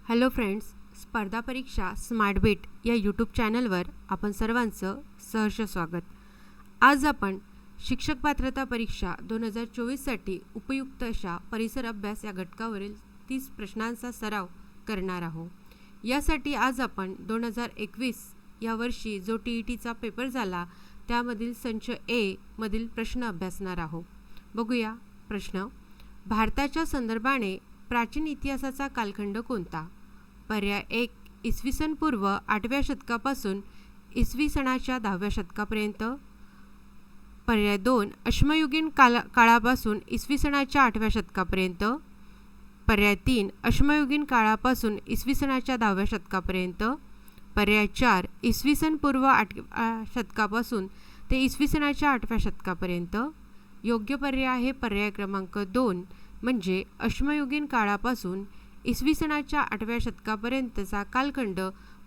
Hello friends, स्पर्धा परीक्षा smart bit या यूट्यूब चॅनलवर आपण सर्वांचं सहर्ष स्वागत. आज आपण शिक्षक पात्रता परीक्षा 2024साठी उपयुक्त अशा परिसर अभ्यास या घटकावरील 30 प्रश्नांचा सराव करणार आहोत. यासाठी आज आपण 2021 या वर्षी जो TETचा पेपर झाला त्यामधील संच ए मधील प्रश्न अभ्यासणार आहोत. बघूया प्रश्न. भारताच्या संदर्भाने प्राचीन इतिहासाचा कालखंड कोणता? पर्याय 1 इसवी सन पूर्व 8व्या शतकापासून इसवी सनाच्या 10व्या शतकापर्यंत. पर्याय 2 अश्मयुगीन काळापासून इसवी सनाच्या 8व्या शतकापर्यंत. पर्याय 3 अश्मयुगीन काळापासून इसवी सनाच्या 10व्या शतकापर्यंत. पर्याय 4 इसवी सन पूर्व 8व्या शतकापासून ते इसवी सनाच्या 8व्या शतकापर्यंत. योग्य पर्याय आहे पर्याय क्रमांक 2 म्हणजे अश्मयुगीन काळापासून इसवी सनाच्या 8व्या शतकापर्यंतचा कालखंड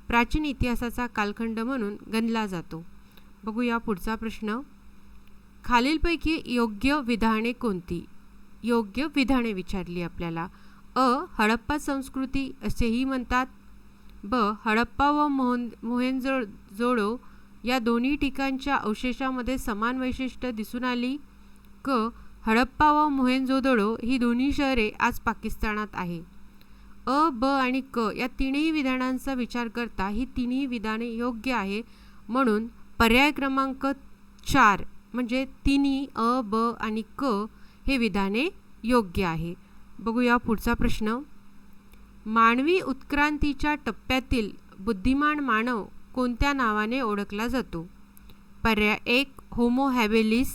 प्राचीन इतिहासाचा कालखंड म्हणून गणला जातो. बघूया पुढचा प्रश्न. खालीलपैकी योग्य विधाने कोणती? योग्य विधाने विचारली आपल्याला. अ हडप्पा संस्कृती असेही म्हणतात. ब हडप्पा व मोहेंजोदडो या दोन्ही ठिकाणच्या अवशेषामध्ये समान वैशिष्ट्य दिसून आली. क हडप्पा व मोहेंजोदडो ही दोन्ही शहरे आज पाकिस्तानात आहे. अ, ब आणि क या तिन्ही विधानांचा विचार करता ही तिन्ही विधाने योग्य आहे, म्हणून पर्याय क्रमांक 4 म्हणजे तिन्ही अ, ब आणि क हे विधाने योग्य आहे. बघूया पुढचा प्रश्न. मानवी उत्क्रांतीच्या टप्प्यातील बुद्धिमान मानव कोणत्या नावाने ओळखला जातो? पर्याय 1 होमो हॅबिलिस.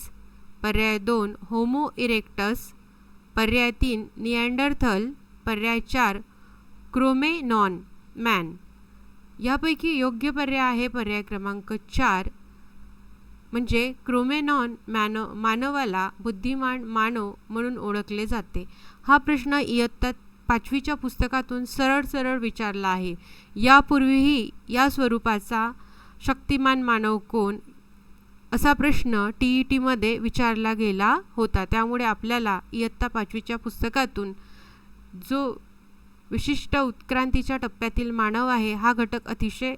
पर्याय 2 होमो इरेक्टस. पर्याय 3 निअँडरथल. पर्याय 4 क्रोमेनॉन मॅन. यापैकी योग्य पर्याय आहे पर्याय क्रमांक 4 म्हणजे क्रोमेनॉन मानवाला बुद्धिमान मानव म्हणून ओळखले जाते. हा प्रश्न इयत्ता 5वीच्या पुस्तकातून सरळ विचारला आहे. यापूर्वीही या स्वरूपाचा शक्तिमान मानव कोण असा प्रश्न TETमध्ये विचारला गेला होता. त्यामुळे आपल्याला इयत्ता 5वीच्या पुस्तकातून जो विशिष्ट उत्क्रांतीच्या टप्प्यातील मानव आहे हा घटक अतिशय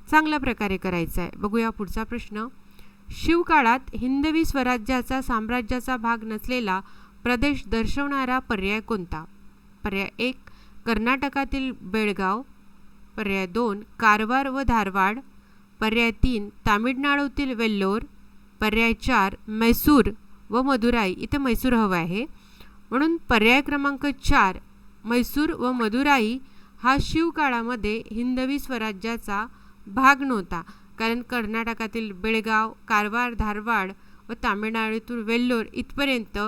चांगल्या प्रकारे करायचा आहे. बघूया पुढचा प्रश्न. शिवकाळात हिंदवी स्वराज्याचा साम्राज्याचा भाग नसलेला प्रदेश दर्शवणारा पर्याय कोणता? पर्याय 1 कर्नाटकातील बेळगाव. पर्याय 2 कारवार व धारवाड. पर्याय 3 तामिळनाडूतील वेल्लोर. पर्याय 4 मैसूर व मदुराई. इथे मैसूर हवा आहे म्हणून पर्याय क्रमांक 4 मैसूर व मदुराई हा शिवकाळामध्ये हिंदवी स्वराज्याचा भाग नव्हता, कारण कर्नाटकातील बेळगाव, कारवार, धारवाड व तामिळनाडूतील वेल्लोर इथपर्यंत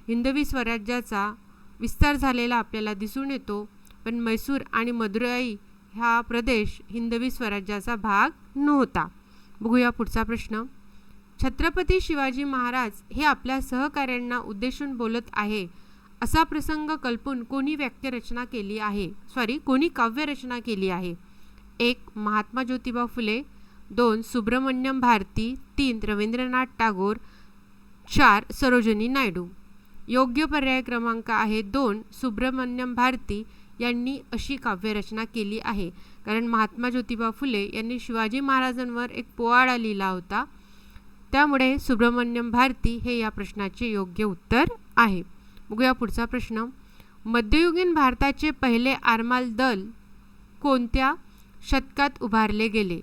हिंदवी स्वराज्याचा विस्तार झालेला आपल्याला दिसून येतो, पण मैसूर आणि मदुराई हा प्रदेश हिंदवी स्वराज्याचा भाग नव्हता. बघूया पुढचा प्रश्न. छत्रपती शिवाजी महाराज हे आपल्या सहकाऱ्यांना उद्देशून बोलत आहे असा प्रसंग कल्पून कोणी काव्यरचना केली आहे? 1 महात्मा ज्योतिबा फुले. 2 सुब्रमण्यम भारती. 3 रवींद्रनाथ टागोर. 4 सरोजिनी नायडू. योग्य पर्याय क्रमांक आहे 2 सुब्रमण्यम भारती यांनी अशी काव्यरचना केली आहे, कारण महात्मा ज्योतिबा फुले यांनी शिवाजी महाराजांवर एक पोवाडा लिहिला होता. त्यामुळे सुब्रमण्यम भारती हे या प्रश्नाचे योग्य उत्तर आहे. बघूया पुढचा प्रश्न. मध्ययुगीन भारताचे पहिले आरमाल दल कोणत्या शतकात उभारले गेले?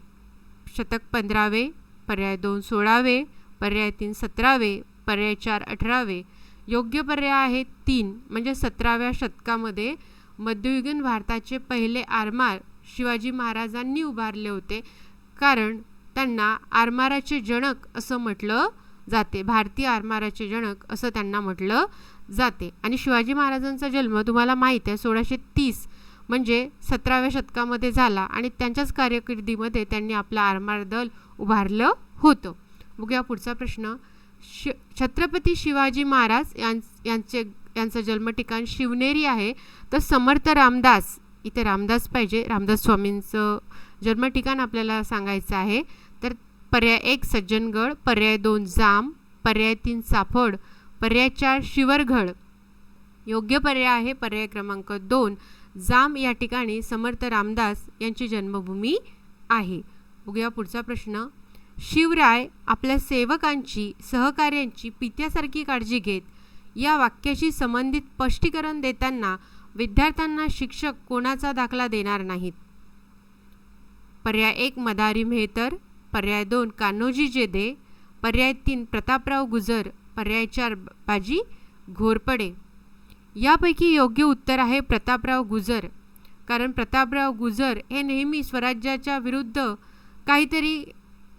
शतक 15वे. पर्याय 2 16वे. पर्याय 3 17वे. पर्याय 4 18वे. योग्य पर्याय आहे 3 म्हणजे 17व्या शतकामध्ये मध्ययुगीन भारताचे पहिले आरमार शिवाजी महाराजांनी उभारले होते, कारण त्यांना आरमाराचे जनक असं म्हटलं जाते. भारतीय आरमाराचे जनक असं त्यांना म्हटलं जाते. आणि शिवाजी महाराजांचा जन्म तुम्हाला माहीत आहे 1630 म्हणजे 17व्या शतकामध्ये झाला आणि त्यांच्याच कारकिर्दीमध्ये त्यांनी आपलं आरमार दल उभारलं होतं. बघूया पुढचा प्रश्न. छत्रपती शिवाजी महाराज यांचं जन्मठिकाण शिवनेरी आहे, तर समर्थ रामदास, इथे रामदास पाहिजे, रामदास स्वामींचं जन्मठिकाण आपल्याला सांगायचं आहे. तर पर्याय 1 सज्जनगड. पर्याय 2 जाम. पर्याय 3 चाफळ. पर्याय 4 शिवरगड. योग्य पर्याय आहे पर्याय क्रमांक 2 जाम या ठिकाणी समर्थ रामदास यांची जन्मभूमी आहे. बघूया पुढचा प्रश्न. शिवराय आपल्या सेवकांची सहकार्यांची पित्यासारखी काळजी घेत या वाक्याशी संबंधित स्पष्टीकरण देताना विद्यार्थ्यांना शिक्षक कोणाचा दाखला देणार नाहीत? पर्याय 1 मदारी मेहतर, पर्याय 2 कान्होजी जेदे, पर्याय 3 प्रतापराव गुजर, पर्याय 4 बाजी घोरपडे. यापैकी योग्य उत्तर आहे प्रतापराव गुजर. कारण प्रतापराव गुजर हे नेहमी स्वराज्याच्या विरुद्ध काहीतरी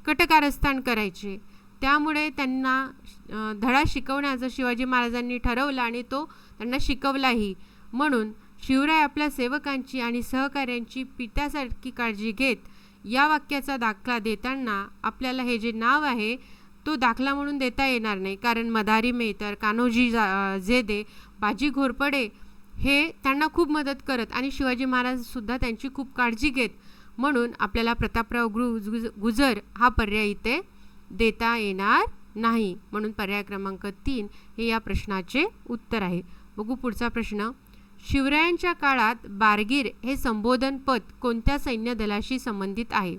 कटकारस्थान करायचे. त्यामुळे त्यांना धडा शिकवण्याचं शिवाजी महाराजांनी ठरवलं आणि तो त्यांना शिकवलाही. म्हणून शिवराय आपल्या सेवकांची आणि सहकाऱ्यांची पित्यासारखी काळजी घेत या वाक्याचा दाखला देताना आपल्याला हे जे नाव आहे तो दाखला म्हणून देता येणार नाही. कारण मदारी मेहतर, कान्होजी जेदे, बाजी घोरपडे हे त्यांना खूप मदत करत आणि शिवाजी महाराजसुद्धा त्यांची खूप काळजी घेत. म्हणून आपल्याला प्रतापराव गुजर हा पर्याय इथे देता येणार नाही. म्हणून पर्याय क्रमांक 3 हे या प्रश्नाचे उत्तर आहे. बघू पुढचा प्रश्न. शिवरायांच्या काळात बारगीर हे संबोधन पद कोणत्या सैन्य दलाशी संबंधित आहे?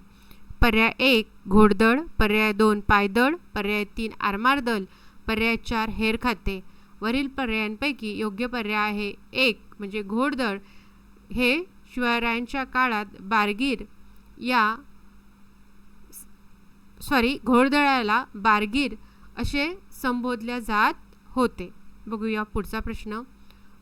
पर्याय 1 घोडदळ, पर्याय 2 पायदळ, पर्याय 3 आरमार दल, पर्याय 4 हेर खाते. वरील पर्यायांपैकी योग्य पर्याय आहे 1 म्हणजे घोडदळ. हे शिवरायांच्या काळात बारगीर घोडदळाला बारगीर असे संबोधल्या जात होते. बघूया पुढचा प्रश्न.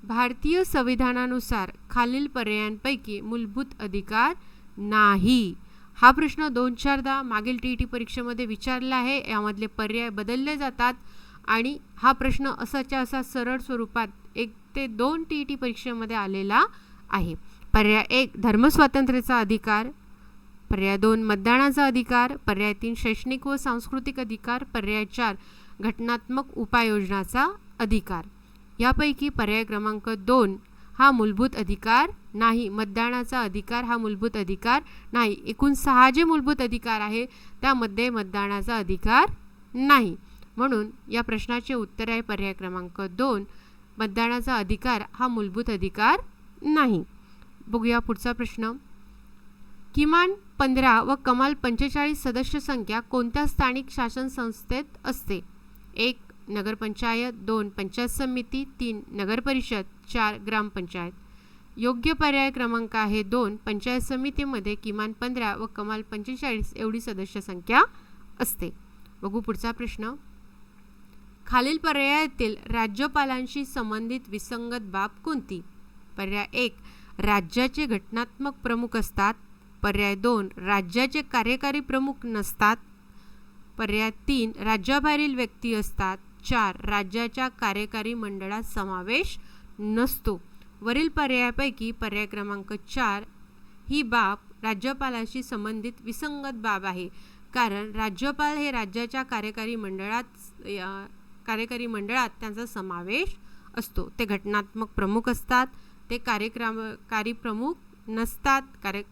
भारतीय संविधानानुसार खालील पर्यायांपैकी मूलभूत अधिकार नाही. हा प्रश्न 2-4दा मागील TET परीक्षेमध्ये विचारला आहे. यामधले पर्याय बदलले जातात आणि हा प्रश्न असाच्या असा सरळ स्वरूपात 1 ते 2 TET परीक्षेमध्ये आलेला आहे. पर्याय 1 धर्मस्वातंत्र्याचा अधिकार, पर्याय 2 मतदानाचा अधिकार, पर्याय 3 शैक्षणिक व सांस्कृतिक अधिकार, पर्याय 4 घटनात्मक उपाययोजनाचा अधिकार. यापैकी पर्याय क्रमांक 2 हा मूलभूत अधिकार नाही. मतदानाचा अधिकार हा मूलभूत अधिकार नाही. एकूण 6 जे मूलभूत अधिकार आहे त्यामध्ये मतदानाचा अधिकार नाही. म्हणून या प्रश्नाचे उत्तर आहे पर्याय क्रमांक 2 मतदानाचा अधिकार हा मूलभूत अधिकार नाही. बघूया पुढचा प्रश्न. किमान 15 व कमाल 45 सदस्य संख्या कोणत्या स्थानिक शासन संस्थेत असते? 1 नगरपंचायत, 2 पंचायत समिती, 3 नगर परिषद, 4 ग्रामपंचायत. योग्य पर्याय क्रमांक आहे 2 पंचायत समितीमध्ये किमान 15 व कमाल 45 एवढी सदस्य संख्या असते. बघू पुढचा प्रश्न. खालील पर्यायातील राज्यपालांशी संबंधित विसंगत बाब कोणती? पर्याय 1 राज्याचे घटनात्मक प्रमुख असतात, पर्याय 2 राज्याचे कार्यकारी प्रमुख नसतात, पर्याय 3 राज्याबाहेरील व्यक्ती असतात, 4 राज्याच्या कार्यकारी मंडळात समावेश नसतो. वरील पर्यायापैकी पर्याय क्रमांक 4 ही बाब राज्यपालाशी संबंधित विसंगत बाब आहे. कारण राज्यपाल हे राज्याच्या कार्यकारी मंडळात त्यांचा समावेश असतो. ते घटनात्मक प्रमुख असतात, ते कार्यकारी प्रमुख नसतात,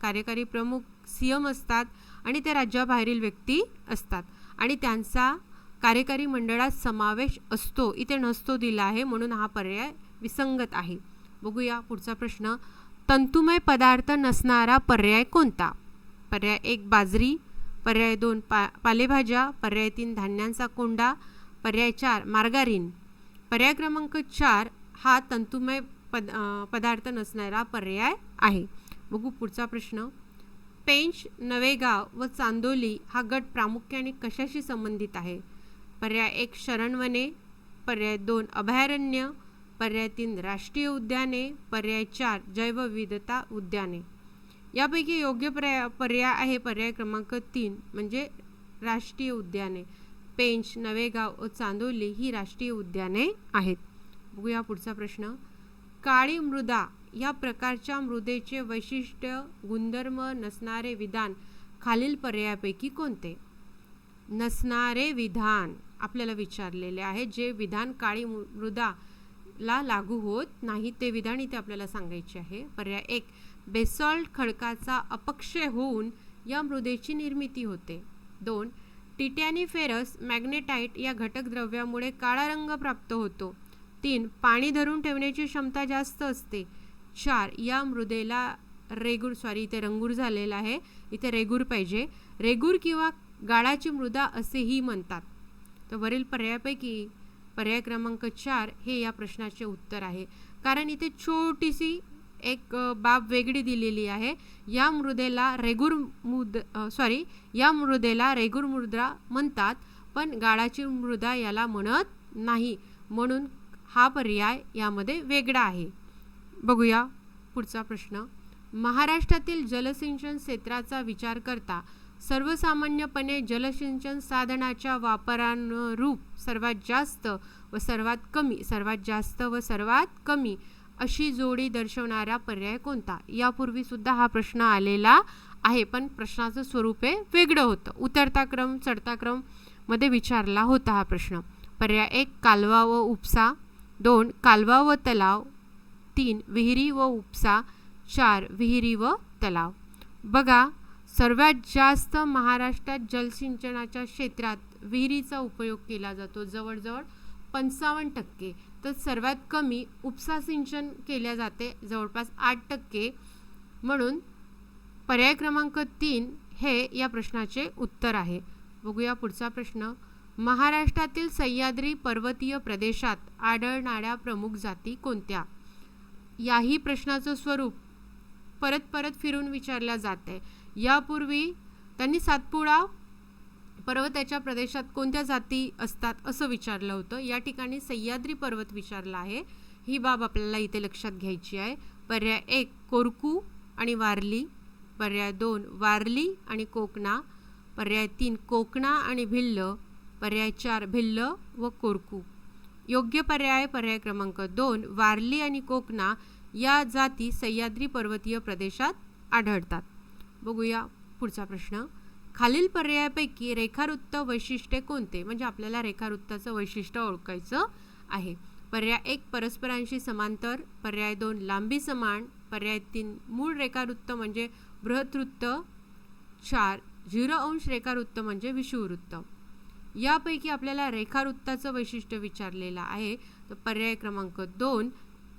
कार्यकारी प्रमुख CM असतात आणि ते राज्याबाहेरील व्यक्ती असतात आणि त्यांचा कार्यकारी मंडळात समावेश असतो. इथे नसतो दिला आहे म्हणून हा पर्याय विसंगत आहे. बघूया पुढचा प्रश्न. तंतुमय पदार्थ नसणारा पर्याय कोणता? पर्याय 1 बाजरी, पर्याय 2 पालेभाज्या, पर्याय 3 धान्यांचा कोंडा, पर्याय 4 मार्गारीन. पर्याय क्रमांक 4 हा तंतुमय पदार्थ नसणारा पर्याय आहे. बघू पुढचा प्रश्न. पेंच, नवेगाव व चांदोली हा गट प्रामुख्याने कशाशी संबंधित आहे? पर्याय 1 शरणवने, पर्याय 2 अभयारण्य, पर्याय 3 राष्ट्रीय उद्याने, पर्याय 4 जैवविविधता उद्याने. यापैकी योग्य पर्याय आहे पर्याय क्रमांक 3 म्हणजे राष्ट्रीय उद्याने. पेंच, नवेगाव व चांदोली ही राष्ट्रीय उद्याने आहेत. बघूया पुढचा प्रश्न. काळी मृदा या प्रकारच्या मृदेचे वैशिष्ट्य गुणधर्म नसणारे विधान खालील पर्यायापैकी कोणते? नसणारे विधान आपल्याला विचारलेले आहे. जे विधान काळी मृदाला लागू होत नाही ते विधान इथे आपल्याला सांगायचे आहे. पर्याय 1 बेसॉल्ट खडकाचा अपक्षय होऊन या मृदेची निर्मिती होते. 2 टिटॅनिफेरस मॅग्नेटाइट या घटक द्रव्यामुळे काळा रंग प्राप्त होतो. 3 पाणी धरून ठेवण्याची क्षमता जास्त असते. 4 या मृदेला रेगूर इथे रंगूर झालेला आहे, इथे रेगूर पाहिजे, रेगूर किंवा गाळाची मृदा असेही म्हणतात. तर वरील पर्यायापैकी पर्याय क्रमांक 4 हे या प्रश्नाचे उत्तर आहे. कारण इथे छोटीशी एक बाब वेगळी दिलेली आहे. या मृदेला रेगूर मृदा म्हणतात, पण गाळाची मृदा याला म्हणत नाही, म्हणून हा पर्याय यामध्ये वेगळा आहे. बघूया पुढचा प्रश्न. महाराष्ट्रातील जलसिंचन क्षेत्राचा विचार करता सर्वसामान्यपणे जलसिंचन साधनाच्या वापरानुरूप सर्वात जास्त व सर्वात कमी अशी जोडी दर्शवणारा पर्याय कोणता? यापूर्वी सुद्धा हा प्रश्न आलेला आहे, पण प्रश्नाचं स्वरूप हे वेगळं होतं. उतरता क्रम चढता क्रम मध्ये विचारला होता हा प्रश्न. पर्याय 1 कालवा व उपसा, 2 कालवा व तलाव, 3 विहिरी व उपसा, 4 विहिरी व तलाव. बघा, सर्वात जास्त महाराष्ट्रात जलसिंचनाच्या क्षेत्रात विहिरीचा उपयोग केला जातो, जवळजवळ 55%. तर सर्वात कमी उपसा सिंचन केल्या जाते, जवळपास 8%. म्हणून पर्याय क्रमांक 3 हे या प्रश्नाचे उत्तर आहे. बघूया पुढचा प्रश्न. महाराष्ट्रातील सह्याद्री पर्वतीय प्रदेशात आढळणाऱ्या प्रमुख जाती कोणत्या? याही प्रश्नाचं स्वरूप परत फिरून विचारल्या जाते. यापूर्वी त्यांनी सातपुडा पर्वताच्या प्रदेशात कोणत्या जाती असतात असं विचारलं होतं. या ठिकाणी सह्याद्री पर्वत विचारला आहे. ही बाब आपल्याला इथे लक्षात घ्यायची आहे. पर्याय 1 कोरकू आणि वारली, पर्याय 2 वारली आणि कोकणा, पर्याय 3 कोकणा आणि भिल्ल, पर्याय 4 भिल्ल व कोरकू. योग्य पर्याय क्रमांक 2 वारली आणि कोकणा या जाती सह्याद्री पर्वतीय प्रदेशात आढळतात. बघूया पुढचा प्रश्न. खालील पर्यायापैकी रेखावृत्त वैशिष्ट्ये कोणते? म्हणजे आपल्याला रेखावृत्ताचं वैशिष्ट्य ओळखायचं आहे. पर्याय 1 परस्परांशी समांतर, पर्याय 2 लांबी समान, पर्याय 3 मूळ रेखावृत्त म्हणजे बृहत्वृत्त, 4 0° रेखावृत्त म्हणजे विषुववृत्त. यापैकी आपल्याला रेखावृत्ताचं वैशिष्ट्य विचारलेलं आहे. तर पर्याय क्रमांक 2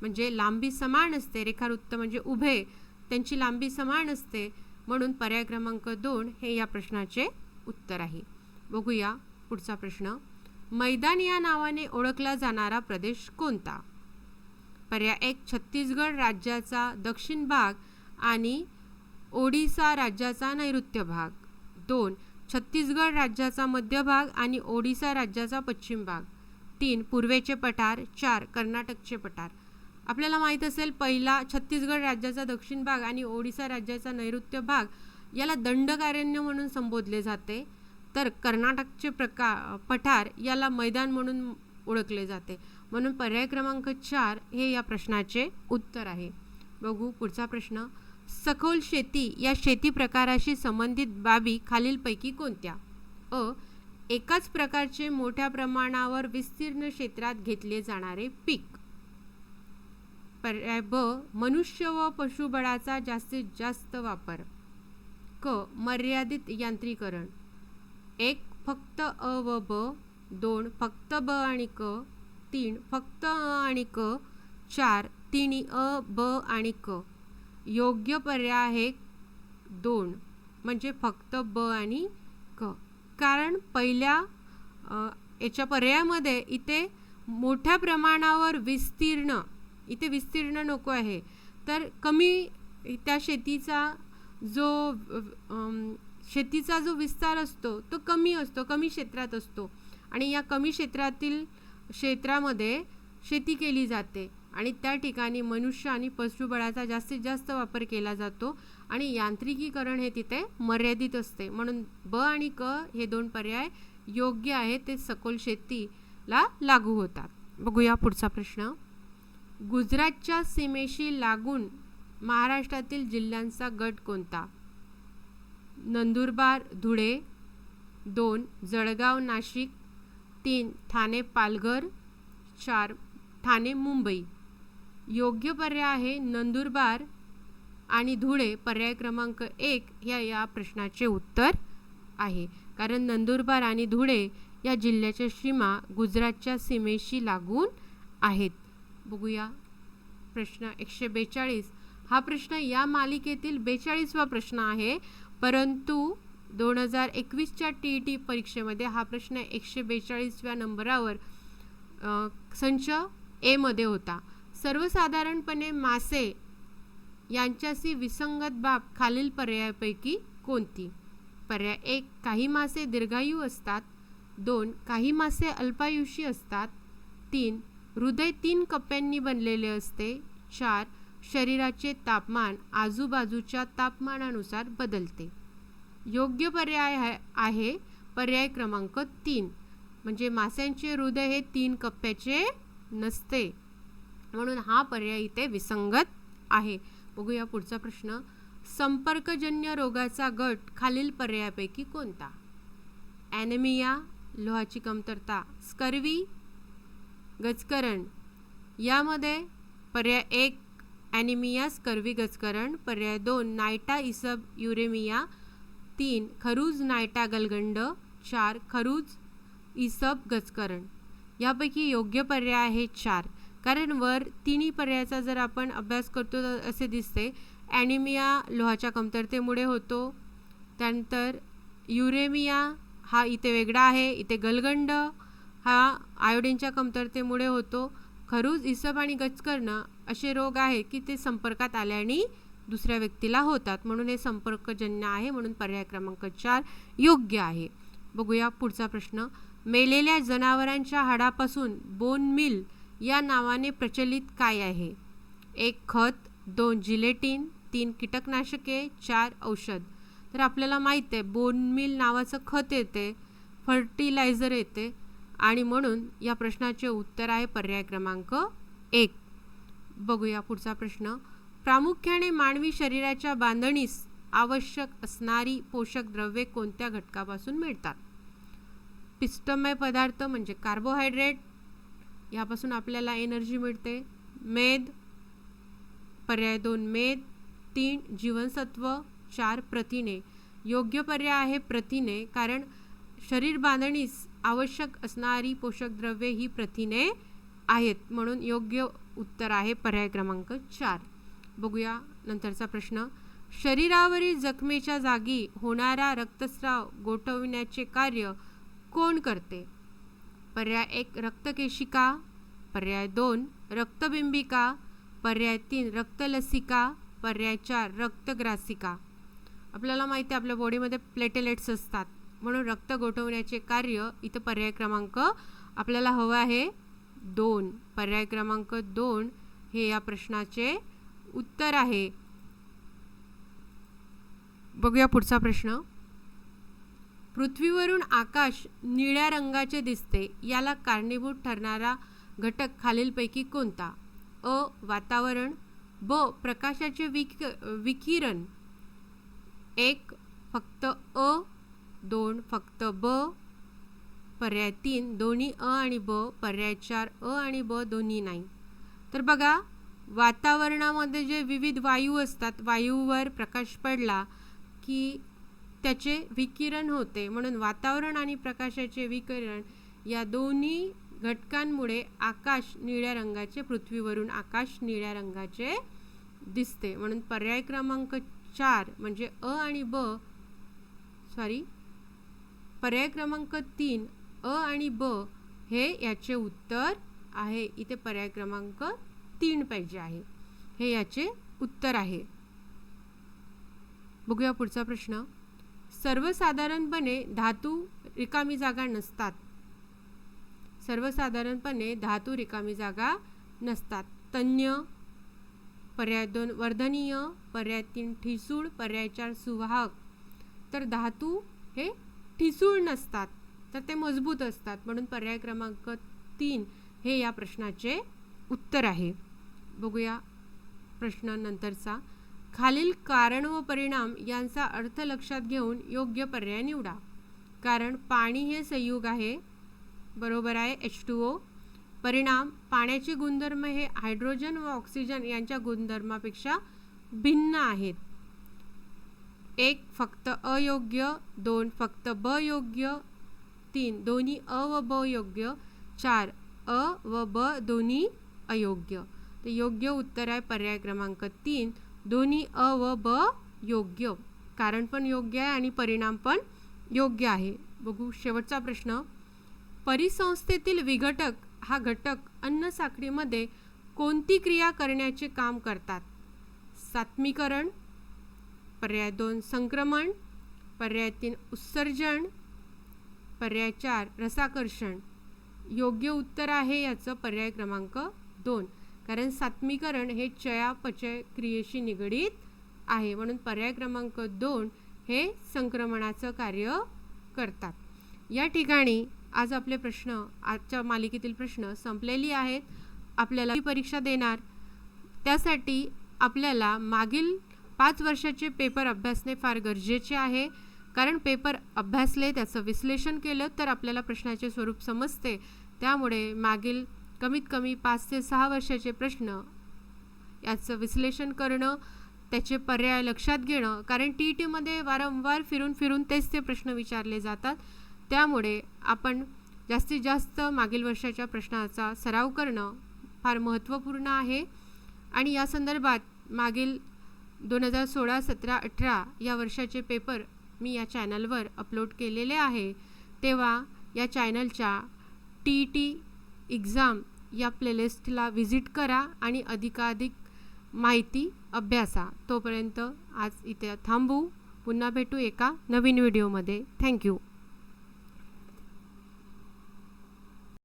म्हणजे लांबी समान असते, रेखावृत्त म्हणजे उभे, त्यांची लांबी समान असते, म्हणून पर्याय क्रमांक 2 हे या प्रश्नाचे उत्तर आहे. बघूया पुढचा प्रश्न. मैदान या नावाने ओळखला जाणारा प्रदेश कोणता? पर्याय 1 छत्तीसगड राज्याचा दक्षिण भाग आणि ओडिसा राज्याचा नैऋत्य भाग, 2 छत्तीसगड राज्याचा मध्य भाग आणि ओडिसा राज्याचा पश्चिम भाग, 3 पूर्वेचे पठार, 4 कर्नाटकचे पठार. आपल्याला माहीत असेल पहिला छत्तीसगड राज्याचा दक्षिण भाग आणि ओडिसा राज्याचा नैऋत्य भाग याला दंडकारण्य म्हणून संबोधले जाते, तर कर्नाटकचे पठार याला मैदान म्हणून ओळखले जाते, म्हणून पर्याय क्रमांक 4 हे या प्रश्नाचे उत्तर आहे. बघू पुढचा प्रश्न. सखोल शेती या शेती प्रकाराशी संबंधित बाबी खालीलपैकी कोणत्या? एकाच प्रकारचे मोठ्या प्रमाणावर विस्तीर्ण क्षेत्रात घेतले जाणारे पीक, पर्याय ब मनुष्य व पशुबळाचा जास्तीत जास्त वापर, मर्यादित यांत्रिकरण, 1 फक्त अ व ब, 2 फक्त ब आणि क, 3 फक्त अ आणि क, 4 तिन्ही अ ब आणि क. योग्य पर्याय आहे 2 म्हणजे फक्त ब आणि क. कारण पहिल्या याच्या पर्यायामध्ये इथे मोठ्या प्रमाणावर विस्तीर्ण, इथे विस्तीर्ण नको आहे, तर कमी त्या शेतीचा जो विस्तार असतो तो कमी असतो, कमी क्षेत्रात असतो, आणि या कमी क्षेत्रामध्ये शेती केली जाते आणि त्या ठिकाणी मनुष्य आणि पशुबळाचा जास्तीत जास्त वापर केला जातो आणि यांत्रिकीकरण हे तिथे मर्यादित असते, म्हणून ब आणि क हे 2 पर्याय योग्य आहे, ते सखोल शेतीला लागू होतात. बघूया पुढचा प्रश्न. गुजरातच्या सीमेशी लागून महाराष्ट्रातील जिल्ह्यांचा गट कोणता? नंदुरबार धुळे, 2 जळगाव नाशिक, 3 ठाणे पालघर, 4 ठाणे मुंबई. योग्य पर्याय आहे नंदुरबार आणि धुळे. पर्याय क्रमांक 1 या प्रश्नाचे उत्तर आहे, कारण नंदुरबार आणि धुळे या जिल्ह्याच्या सीमा गुजरातच्या सीमेशी लागून आहेत. बघूया प्रश्न 142. हा प्रश्न या मालिकेतील 42वा प्रश्न आहे, परंतु 2021च्या TET परीक्षेमध्ये हा प्रश्न 142व्या नंबरावर संच ए मध्ये होता. सर्वसाधारणपणे मासे यांच्याशी विसंगत बाब खालील पर्यायापैकी कोणती? पर्याय 1, काही मासे दीर्घायू असतात. 2, काही मासे अल्पायुषी असतात. 3, हृदय 3 कप्प्यांनी बनलेले असते. 4, शरीराचे तापमान आजूबाजूच्या तापमानानुसार बदलते. योग्य पर्याय आहे पर्याय क्रमांक 3, म्हणजे माशांचे हृदय हे 3 कप्प्याचे नसते, म्हणून हा पर्याय इथे विसंगत आहे. बघूया पुढचा प्रश्न. संपर्कजन्य रोगाचा गट खालील पर्यायापैकी कोणता? ॲनेमिया, लोहाची कमतरता, स्कर्वी, गजकरण. यामध्ये पर्याय 1 ॲनेमिया, स्कर्वी, गजकरण. पर्याय 2 नायटा इसब युरेमिया. 3 खरूज नायटा गलगंड. 4 खरूज इसब गजकरण. यापैकी योग्य पर्याय आहे 4, कारण वर तिन्ही पर्यायाचा जर आपण अभ्यास करतो तर असे दिसते. ॲनेमिया लोहाच्या कमतरतेमुळे होतो, त्यानंतर युरेमिया हा इथे वेगळा आहे, इथे गलगंड हा आयोडीनच्या कमतरतेमुळे होतो. खरूज, इसब आणि गजकर्ण असे रोग आहेत की ते संपर्कात आल्याने दुसऱ्या व्यक्तीला होतात, म्हणून हे संपर्कजन्य आहे, म्हणून पर्याय क्रमांक 4 योग्य आहे. बघूया पुढचा प्रश्न. मेलेल्या जनावरांच्या हाडापासून बोन मिल या नावाने प्रचलित काय आहे? 1 खत, 2 जिलेटिन, 3 कीटकनाशके, 4 औषध. तर आपल्याला माहीत आहे बोन मिल नावाचं खत येते, फर्टिलायझर येते, आणि म्हणून या प्रश्नाचे उत्तर आहे पर्याय क्रमांक 1. बघूया पुढचा प्रश्न. प्रामुख्याने मानवी शरीराच्या बांधणीस आवश्यक असणारी पोषक द्रव्ये कोणत्या घटकापासून मिळतात? पिष्टमय पदार्थ म्हणजे कार्बोहायड्रेट, यापासून आपल्याला एनर्जी मिळते. मेद, पर्याय 2 मेद. 3 जीवनसत्व. 4 प्रथिने. योग्य पर्याय आहे प्रथिने, कारण शरीर बांधणीस आवश्यक असणारी पोषक द्रव्ये ही प्रथिने आहेत, म्हणून योग्य उत्तर आहे पर्याय क्रमांक 4. बघूया नंतरचा प्रश्न. शरीरावरील जखमेच्या जागी होणारा रक्तस्राव गोठविण्याचे कार्य कोण करते? पर्याय 1 रक्तकेशिका. पर्याय 2 रक्तबिंबिका. पर्याय 3 रक्तलसिका. पर्याय 4 रक्तग्रासिका. आपल्याला माहिती आहे आपल्या बॉडीमध्ये प्लेटेलेट्स असतात, म्हणून रक्त गोठवण्याचे कार्य इथं पर्याय क्रमांक आपल्याला हवं आहे 2. पर्याय क्रमांक 2 हे या प्रश्नाचे उत्तर आहे. बघूया पुढचा प्रश्न. पृथ्वीवरून आकाश निळ्या रंगाचे दिसते, याला कारणीभूत ठरणारा घटक खालीलपैकी कोणता? अ वातावरण. ब प्रकाशाचे विकिरण. 1 फक्त अ. 2 फक्त ब. पर्याय 3 दोन्ही अ आणि ब. पर्याय 4 अ आणि ब दोन्ही नाही. तर बघा, वातावरणामध्ये जे विविध वायू असतात, वायूवर प्रकाश पडला की त्याचे विकिरण होते, म्हणून वातावरण आणि प्रकाशाचे विकिरण या दोन्ही घटकांमुळे आकाश निळ्या रंगाचे, पृथ्वीवरून आकाश निळ्या रंगाचे दिसते, म्हणून पर्याय क्रमांक 4 म्हणजे अ आणि ब, पर्याय क्रमांक 3 अ आणि ब हे याचे उत्तर आहे. इथे पर्याय क्रमांक 3 पाहिजे आहे, हे याचे उत्तर आहे. बघूया पुढचा प्रश्न. सर्वसाधारणपणे धातू रिकामी जागा नसतात. सर्वसाधारणपणे धातू रिकामी जागा नसतात. तन्य. पर्याय 2 वर्धनीय. पर्याय 3 ठिसूळ. पर्याय 4 सुवाहक. तर धातू हे ठिसूळ नसतात, तर ते मजबूत असतात, म्हणून पर्याय क्रमांक 3 हे या प्रश्नाचे उत्तर आहे. बघूया प्रश्न नंतरचा. खालील कारण व परिणाम यांचा अर्थ लक्षात घेऊन योग्य पर्याय निवडा. कारण पाणी हे संयुग आहे, बरोबर आहे H2O. परिणाम पाण्याचे गुणधर्म हे हायड्रोजन व ऑक्सिजन यांच्या गुणधर्मापेक्षा भिन्न आहेत. 1 फक्त अयोग्य. 2 फक्त ब योग्य. 3 दोन्ही अ व ब योग्य. 4 अ व ब दोन्ही अयोग्य. तर योग्य उत्तर आहे पर्याय क्रमांक 3, दोन्ही अ व ब योग्य. कारण पण योग्य आहे आणि परिणाम पण योग्य आहे. बघू शेवटचा प्रश्न. परिसंस्थेतील विघटक हा घटक अन्न साखळीमध्ये कोणती क्रिया करण्याचे काम करतात? सात्मीकरण, पर्याय 2 संक्रमण, पर्याय 3 उत्सर्जन, पर्याय 4 रसाकर्षण. योग्य उत्तर आहे याचं पर्याय क्रमांक 2. कारण सात्मीकरण हे चयापचय क्रियेशी निगडीत आहे, म्हणून पर्याय क्रमांक 2 हे संक्रमणाचं कार्य करतात. या ठिकाणी आज आपले प्रश्न, आजच्या मालिकेतील प्रश्न संपलेली आहेत. आपल्याला परीक्षा देणार त्यासाठी आपल्याला मागील 5 वर्षाचे पेपर अभ्यासणे फार गरजेचे आहे. कारण पेपर अभ्यासले, त्याचं विश्लेषण केलं तर आपल्याला प्रश्नाचे स्वरूप समजते. त्यामुळे मागील कमीत कमी 5 ते 6 वर्षाचे प्रश्न याचं विश्लेषण करणं, त्याचे पर्याय लक्षात घेणं. कारण TETमध्ये वारंवार फिरून तेच ते प्रश्न विचारले जातात. त्यामुळे आपण जास्तीत जास्त मागील वर्षाच्या प्रश्नाचा सराव करणं फार महत्त्वपूर्ण आहे. आणि या संदर्भात मागील 2016, 17, 18 या वर्षाचे पेपर मी या चॅनलवर अपलोड केलेले आहे. तेव्हा या चॅनलच्या TET एक्झाम या प्लेलिस्टला व्हिजिट करा आणि अधिकाधिक माहिती अभ्यासा. तोपर्यंत आज इथे थांबू. पुन्हा भेटू एका नवीन व्हिडिओमध्ये. थँक्यू.